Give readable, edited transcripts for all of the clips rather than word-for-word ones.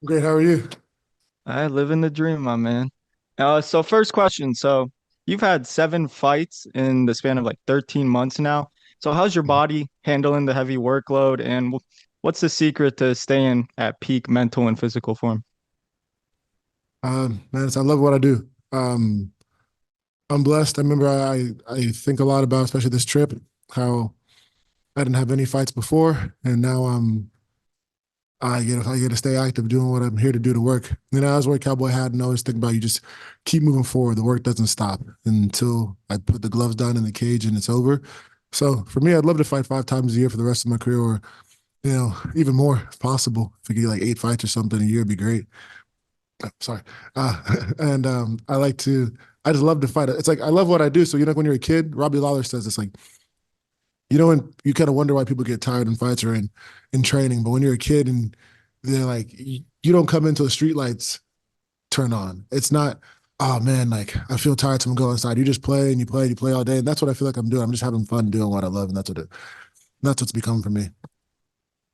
Great. How are you? I live in the dream, my man. So first question. So you've had 7 fights in the span of like 13 months now. So how's your body handling the heavy workload, and what's the secret to staying at peak mental and physical form? Man, I love what I do. I'm blessed. I remember I think a lot about, especially this trip, how I didn't have any fights before, and now I get to stay active doing what I'm here to do to work. I always wear a cowboy hat and always think about you just keep moving forward. The work doesn't stop until I put the gloves down in the cage and it's over. So for me, I'd love to fight 5 times a year for the rest of my career, or even more if possible. If we could get like 8 fights or something a year, it'd be great. Sorry. And I just love to fight. It's like, I love what I do. So, when you're a kid, Robbie Lawler says it's like, when you kind of wonder why people get tired in fights or in training. But when you're a kid and they're like, you don't come into the street lights turn on. It's not, oh man, like I feel tired, so I'm going inside. You just play and you play all day. And that's what I feel like I'm doing. I'm just having fun doing what I love. And that's what's become for me.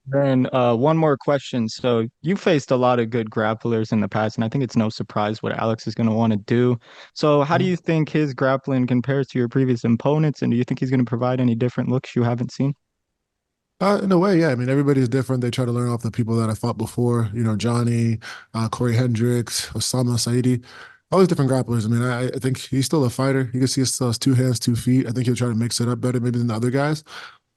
Then one more question. So you faced a lot of good grapplers in the past, and I think it's no surprise what Alex is going to want to do. So how do you think his grappling compares to your previous opponents, and do you think he's going to provide any different looks you haven't seen? In a way, yeah. I mean, everybody's different. They try to learn off the people that I fought before. Johnny, Corey Hendricks, Osama Saidi, all these different grapplers. I mean, I think he's still a fighter. You can see he still has 2 hands, 2 feet. I think he'll try to mix it up better maybe than the other guys.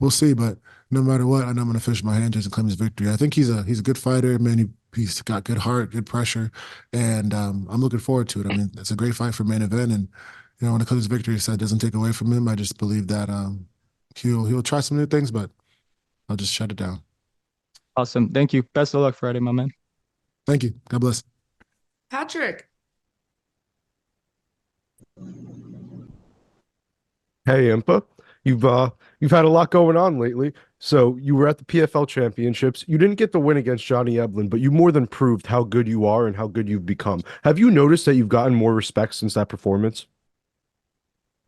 We'll see. But no matter what, I know I'm going to finish my hand and claim his victory. I think he's a good fighter, man. He's got good heart, good pressure, and I'm looking forward to it. I mean, it's a great fight for main event, and when it comes to victory, so it doesn't take away from him. I just believe that he'll try some new things, but I'll just shut it down. Awesome. Thank you. Best of luck Friday, my man. Thank you. God bless. Patrick, Hey, Impa. You've had a lot going on lately. So you were at the PFL championships. You didn't get the win against Johnny Eblin, but you more than proved how good you are and how good you've become. Have you noticed that you've gotten more respect since that performance?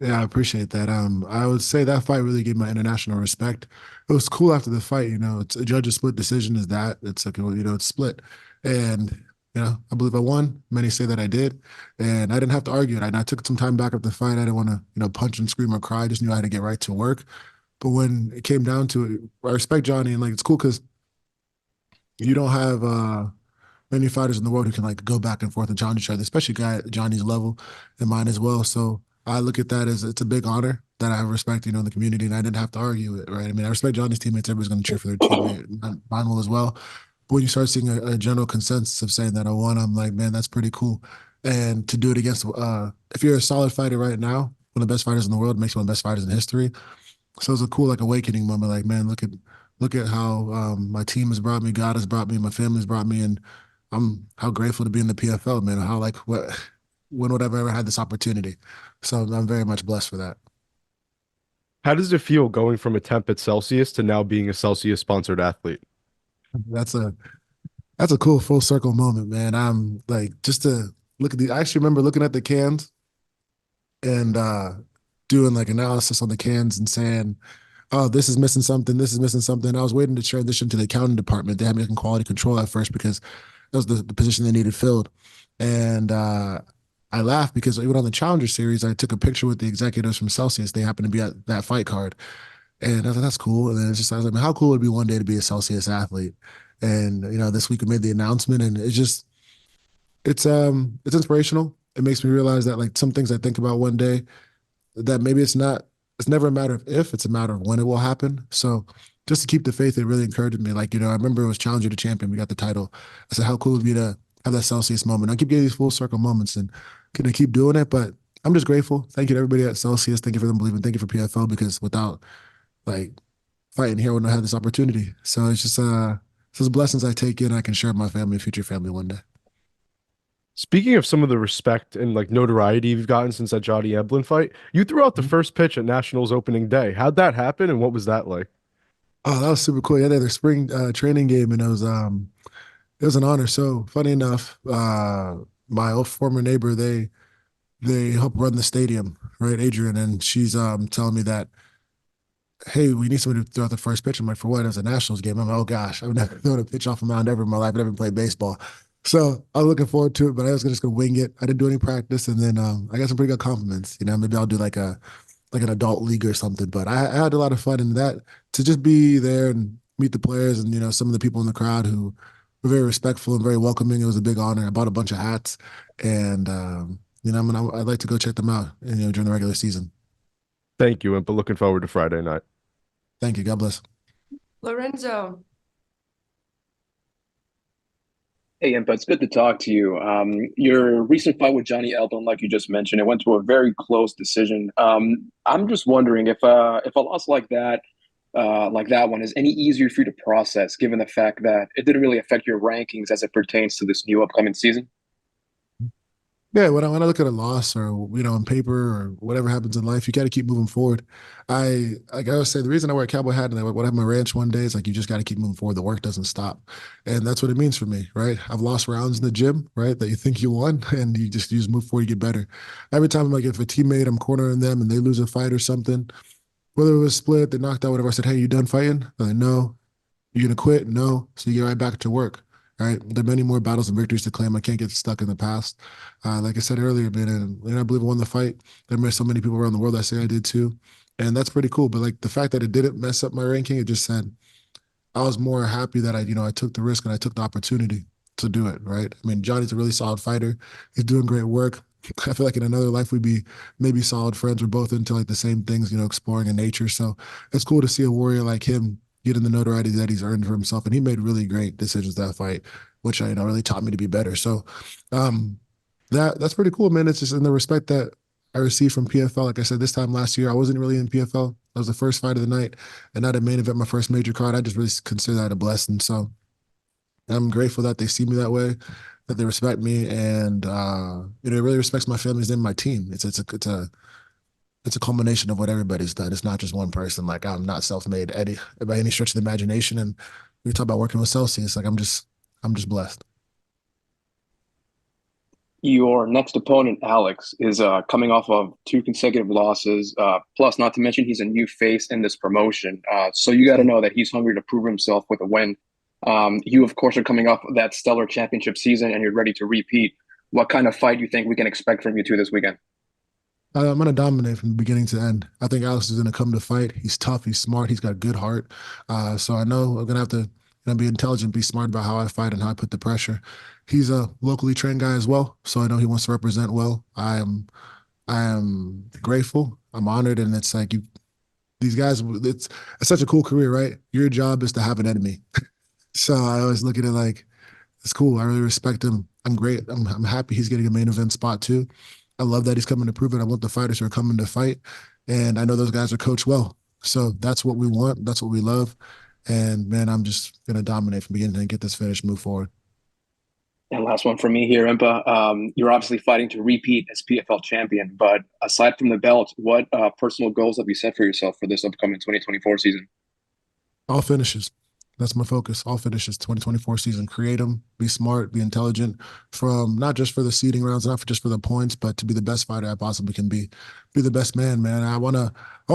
Yeah, I appreciate that. I would say that fight really gave my international respect. It was cool after the fight. It's a judge's split decision. Is that it's like it's split, and I believe I won. Many say that I did, and I didn't have to argue it. I took some time back after the fight. I didn't want to punch and scream or cry. I just knew I had to get right to work. But when it came down to it, I respect Johnny, and like it's cool because you don't have many fighters in the world who can like go back and forth and challenge each other, especially a guy at Johnny's level and mine as well. So I look at that as it's a big honor that I respect, in the community, and I didn't have to argue it, right? I mean, I respect Johnny's teammates. Everybody's going to cheer for their teammate. Mine will as well. But when you start seeing a general consensus of saying that I won, I'm like, man, that's pretty cool. And to do it against, if you're a solid fighter right now, one of the best fighters in the world, makes you one of the best fighters in history. So it's a cool like awakening moment. Like, man, look at how my team has brought me, God has brought me, my family's brought me, and I'm how grateful to be in the PFL, man. How like what when would I have ever had this opportunity? So I'm very much blessed for that. How does it feel going from a temp at Celsius to now being a Celsius sponsored athlete? That's a that's a cool full circle moment, man. I'm like just to look at the. I actually remember looking at the cans and doing like analysis on the cans and saying, "Oh, this is missing something. This is missing something." I was waiting to transition to the accounting department. They had me in quality control at first because that was the position they needed filled. And I laughed because even on the Challenger series, I took a picture with the executives from Celsius. They happened to be at that fight card. And I was like, that's cool. And then I was like, man, how cool would it be one day to be a Celsius athlete? And, this week we made the announcement and it's inspirational. It makes me realize that like some things I think about one day that maybe it's never a matter of if, it's a matter of when it will happen. So just to keep the faith, it really encouraged me. Like, I remember it was Challenger to Champion. We got the title. I said, how cool would it be to have that Celsius moment? I keep getting these full circle moments and gonna keep doing it. But I'm just grateful. Thank you to everybody at Celsius. Thank you for them believing. Thank you for PFL because without like fighting here, I wouldn't have had this opportunity. So it's just blessings I take in. I can share with my family, future family one day. Speaking of some of the respect and like notoriety you've gotten since that Johnny Eblin fight, you threw out the Mhm. first pitch at Nationals opening day. How'd that happen and what was that like? Oh, that was super cool. Yeah, they had their spring training game, and it was an honor. So funny enough, my old former neighbor, they help run the stadium, right, Adrian, and she's telling me that, hey, we need somebody to throw out the first pitch. I'm like, for what? It was a Nationals game. I'm like, oh gosh, I've never thrown a pitch off a mound ever in my life. I've never played baseball. So I was looking forward to it, but I was just gonna wing it. I didn't do any practice, and then I got some pretty good compliments. Maybe I'll do like an adult league or something. But I had a lot of fun in that to just be there and meet the players and some of the people in the crowd who were very respectful and very welcoming. It was a big honor. I bought a bunch of hats, and I'd like to go check them out. During the regular season. Thank you, Impa. Looking forward to Friday night. Thank you. God bless. Lorenzo. Hey, Impa, it's good to talk to you. Your recent fight with Johnny Elton, like you just mentioned, it went to a very close decision. I'm just wondering if a loss like that one, is any easier for you to process, given the fact that it didn't really affect your rankings as it pertains to this new upcoming season? Yeah, when I look at a loss or on paper or whatever happens in life, you got to keep moving forward. Like I always say, the reason I wear a cowboy hat and I have my ranch one day is like you just got to keep moving forward. The work doesn't stop, and that's what it means for me, right? I've lost rounds in the gym, right? That you think you won, and you just move forward, you get better. Every time, like if a teammate, I'm cornering them and they lose a fight or something, whether it was split, they knocked out, whatever. I said, "Hey, you done fighting?" They're like, "No." "You gonna quit?" "No." So you get right back to work. Right. There are many more battles and victories to claim. I can't get stuck in the past. Like I said earlier, man, and I believe I won the fight. There are so many people around the world that say I did too. And that's pretty cool. But like the fact that it didn't mess up my ranking, it just said I was more happy that I took the risk and I took the opportunity to do it, right? I mean, Johnny's a really solid fighter. He's doing great work. I feel like in another life we'd be maybe solid friends. We're both into like the same things, exploring in nature. So it's cool to see a warrior like him getting the notoriety that he's earned for himself. And he made really great decisions that fight, which really taught me to be better. So um that's pretty cool, man. It's just in the respect that I received from PFL. Like I said, this time last year, I wasn't really in PFL. That was the first fight of the night and not a main event, my first major card. I just really consider that a blessing. So I'm grateful that they see me that way, that they respect me, and it really respects my family's name, my team. It's a culmination of what everybody's done. It's not just one person. Like I'm not self-made Eddie by any stretch of the imagination. And we talk about working with Celsius. Like I'm just blessed. Your next opponent, Alex, is coming off of two consecutive losses. Plus, not to mention, he's a new face in this promotion. So you got to know that he's hungry to prove himself with a win. You, of course, are coming off that stellar championship season, and you're ready to repeat. What kind of fight do you think we can expect from you two this weekend? I'm going to dominate from the beginning to end. I think Alex is going to come to fight. He's tough. He's smart. He's got a good heart. So I know I'm going to have to be intelligent, be smart about how I fight and how I put the pressure. He's a locally trained guy as well. So I know he wants to represent well. I am grateful. I'm honored. And it's like these guys, it's such a cool career, right? Your job is to have an enemy. So I always look at it like, it's cool. I really respect him. I'm great. I'm happy he's getting a main event spot too. I love that he's coming to prove it. I want the fighters who are coming to fight. And I know those guys are coached well. So that's what we want. That's what we love. And man, I'm just gonna dominate from beginning and get this finish, move forward. And last one for me here, Impa. You're obviously fighting to repeat as PFL champion, but aside from the belt, what personal goals have you set for yourself for this upcoming 2024 season? All finishes. That's my focus. All finishes 2024 season. Create them, be smart, be intelligent from not just for the seeding rounds, not for just for the points, but to be the best fighter I possibly can be. Be the best man. I wanna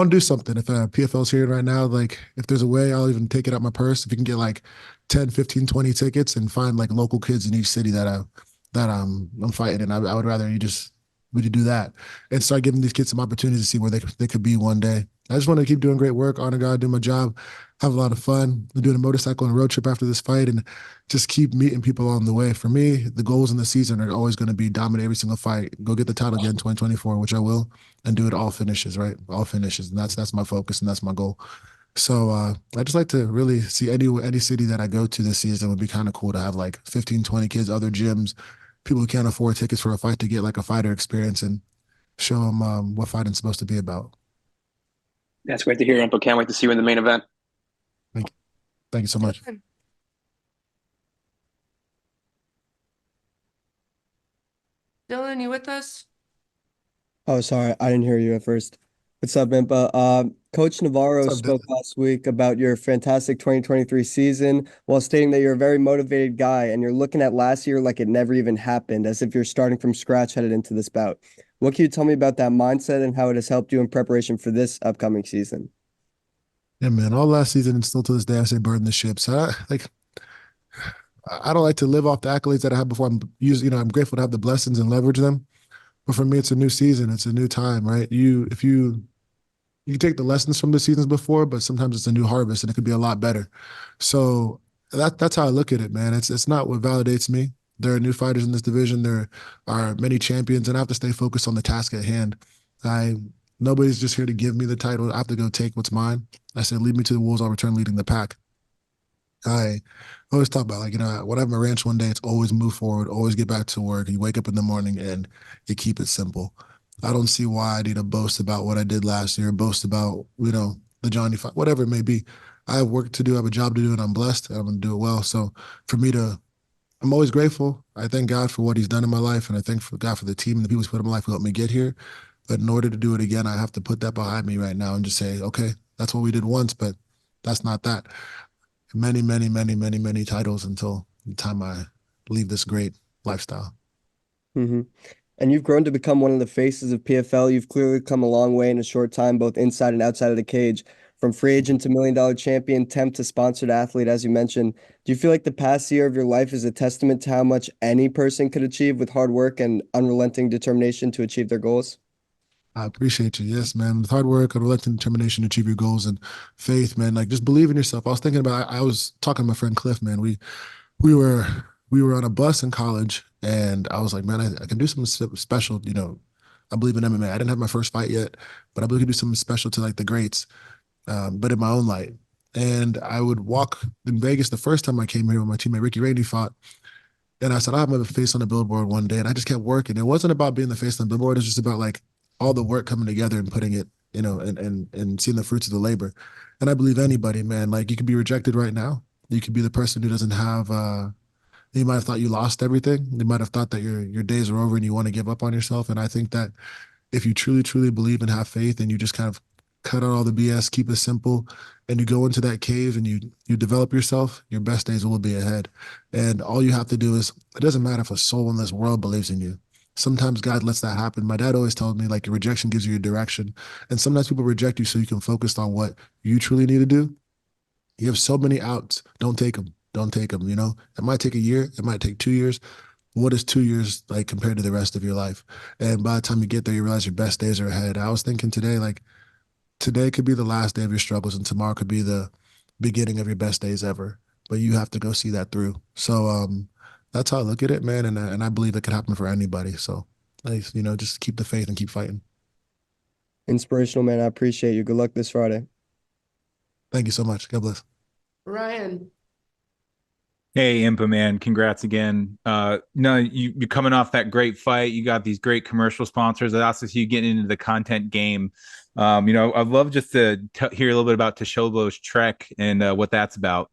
do something. If PFL's here right now, like if there's a way, I'll even take it out my purse. If you can get like 10, 15, 20 tickets and find like local kids in each city that I'm fighting in. I would rather we could do that and start giving these kids some opportunities to see where they could be one day. I just want to keep doing great work, honor God, do my job, have a lot of fun. I'm doing a motorcycle and road trip after this fight and just keep meeting people along the way. For me, the goals in the season are always going to be dominate every single fight, go get the title again in 2024, which I will, and do it all finishes, right? All finishes. And that's my focus and that's my goal. So I just like to really see any city that I go to this season. Would be kind of cool to have like 15, 20 kids, other gyms, people who can't afford tickets for a fight to get like a fighter experience and show them what fighting's supposed to be about. That's great to hear, Impa. Can't wait to see you in the main event. Thank you. Thank you so much. Dylan. Dylan, you with us? Oh, sorry, I didn't hear you at first. What's up, Impa? Coach Navarro What's up, spoke Dylan? last week about your fantastic 2023 season while stating that you're a very motivated guy and you're looking at last year like it never even happened, as if you're starting from scratch headed into this bout. What can you tell me about that mindset and how it has helped you in preparation for this upcoming season? Yeah, man. All last season and still to this day, I say burn the ship. So I don't like to live off the accolades that I had before. I'm grateful to have the blessings and leverage them. But for me, it's a new season. It's a new time, right? If you can take the lessons from the seasons before, but sometimes it's a new harvest and it could be a lot better. So that's how I look at it, man. It's not what validates me. There are new fighters in this division. There are many champions, and I have to stay focused on the task at hand. I Nobody's just here to give me the title. I have to go take what's mine. I said, lead me to the wolves. I'll return leading the pack. I always talk about, like, when I have my ranch one day, it's always move forward, always get back to work. You wake up in the morning and you keep it simple. I don't see why I need to boast about what I did last year, boast about, the Johnny fight, whatever it may be. I have work to do, I have a job to do, and I'm blessed, and I'm going to do it well. So for me I'm always grateful. I thank God for what he's done in my life, and I thank God for the team and the people he's put in my life who helped me get here. But in order to do it again, I have to put that behind me right now and just say, okay, that's what we did once, but that's not that. Many, many, many, many, many titles until the time I leave this great lifestyle. Mm-hmm. And you've grown to become one of the faces of PFL. You've clearly come a long way in a short time, both inside and outside of the cage. From free agent to $1 million champion, temp to sponsored athlete, as you mentioned. Do you feel like the past year of your life is a testament to how much any person could achieve with hard work and unrelenting determination to achieve their goals? I appreciate you. Yes, man. With hard work, relentless determination to achieve your goals, and faith, man. Like, just believe in yourself. I was thinking about, I was talking to my friend Cliff, man. We were we were on a bus in college, and I was like, man, I can do something special. I believe in MMA. I didn't have my first fight yet, but I believe I can do something special to, like, the greats, but in my own light. And I would walk in Vegas the first time I came here when my teammate Ricky Rainey fought. And I said, I'll have my face on the billboard one day. And I just kept working. It wasn't about being the face on the billboard. It's just about, like, all the work coming together and putting it, and seeing the fruits of the labor. And I believe anybody, man, like, you could be rejected right now. You could be the person who doesn't have, you might have thought you lost everything. You might have thought that your days are over and you want to give up on yourself. And I think that if you truly, truly believe and have faith, and you just kind of cut out all the BS, keep it simple, and you go into that cave and you develop yourself, your best days will be ahead. And all you have to do is, it doesn't matter if a soul in this world believes in you. Sometimes God lets that happen. My dad always told me, like, your rejection gives you your direction. And sometimes people reject you so you can focus on what you truly need to do. You have so many outs. Don't take them. Don't take them. It might take a year. It might take 2 years. What is 2 years like compared to the rest of your life? And by the time you get there, you realize your best days are ahead. I was thinking today, like, today could be the last day of your struggles, and tomorrow could be the beginning of your best days ever. But you have to go see that through. So that's how I look at it, man. And I believe it could happen for anybody. So, just keep the faith and keep fighting. Inspirational, man. I appreciate you. Good luck this Friday. Thank you so much. God bless. Ryan. Hey, Impa, man, congrats again. No, you're coming off that great fight. You got these great commercial sponsors. I also see you getting into the content game. I'd love just to hear a little bit about Chilobo's Trek and what that's about.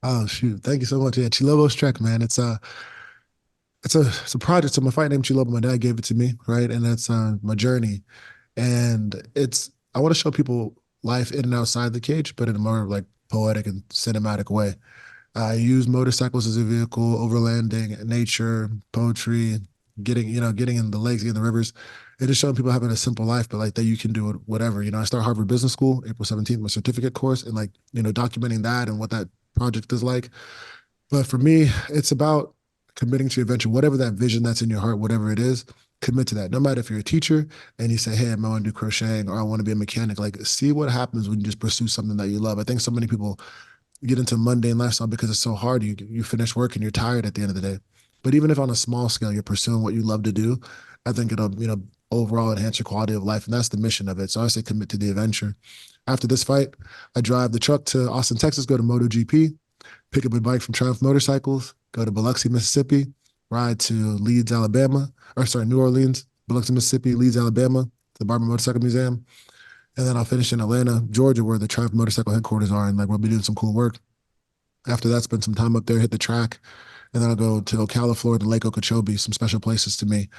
Oh, shoot. Thank you so much. Yeah, Chilobo's Trek, man. It's a project. So my fight name Chilobo, my dad gave it to me, right? And that's my journey. And I want to show people life in and outside the cage, but in a more, like, poetic and cinematic way. I use motorcycles as a vehicle, overlanding, nature, poetry, getting in the lakes, getting in the rivers, and just showing people having a simple life, but, like, that you can do it, whatever. I start Harvard Business School, April 17th, my certificate course, and, like, documenting that and what that project is like. But for me, it's about committing to your venture, whatever that vision that's in your heart, whatever it is, commit to that. No matter if you're a teacher and you say, hey, I want to do crocheting, or I want to be a mechanic, like, see what happens when you just pursue something that you love. I think so many people get into mundane lifestyle because it's so hard. You finish work and you're tired at the end of the day. But even if on a small scale you're pursuing what you love to do, I think it'll overall enhance your quality of life, and that's the mission of it. So I say commit to the adventure. After this fight, I drive the truck to Austin, Texas, go to MotoGP, pick up a bike from Triumph Motorcycles, go to Biloxi, Mississippi, ride to New Orleans, Biloxi, Mississippi, Leeds, Alabama, to the Barber Motorcycle Museum. And then I'll finish in Atlanta, Georgia, where the Triumph Motorcycle headquarters are, and, like, we'll be doing some cool work. After that, spend some time up there, hit the track, and then I'll go to Ocala, Florida, Lake Okeechobee, some special places to me.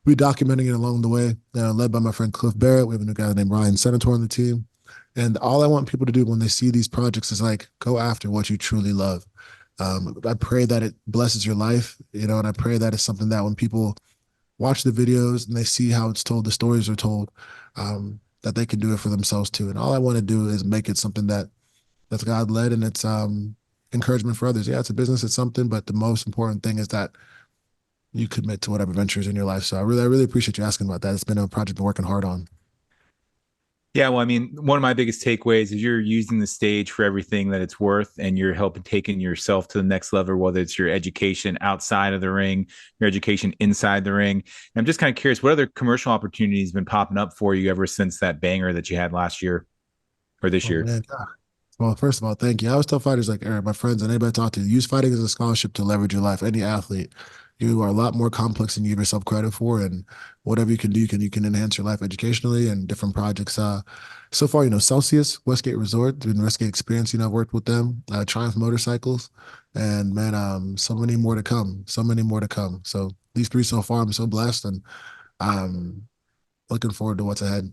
We're documenting it along the way, led by my friend Cliff Barrett. We have a new guy named Ryan Senator on the team. And all I want people to do when they see these projects is, like, go after what you truly love. I pray that it blesses your life, and I pray that it's something that when people watch the videos and they see how it's told, the stories are told, that they can do it for themselves too. And all I want to do is make it something that's God led, and encouragement for others. Yeah, it's a business, it's something, but the most important thing is that you commit to whatever ventures in your life. So I really appreciate you asking about that. It's been a project I'm working hard on. Yeah, well, I mean, one of my biggest takeaways is you're using the stage for everything that it's worth, and you're helping taking yourself to the next level, whether it's your education outside of the ring, your education inside the ring. And I'm just kind of curious, what other commercial opportunities have been popping up for you ever since that banger that you had last year or this Oh year? man. Well, first of all, thank you. I always tell fighters like Eric, my friends, and anybody I talk to, use fighting as a scholarship to leverage your life. Any athlete, you are a lot more complex than you give yourself credit for, and whatever you can do, you can enhance your life educationally and different projects. So far, Celsius, Westgate Resort, been Westgate Experience. I've worked with them. Triumph Motorcycles, and man, so many more to come. So many more to come. So these three so far, I'm so blessed, and I'm looking forward to what's ahead.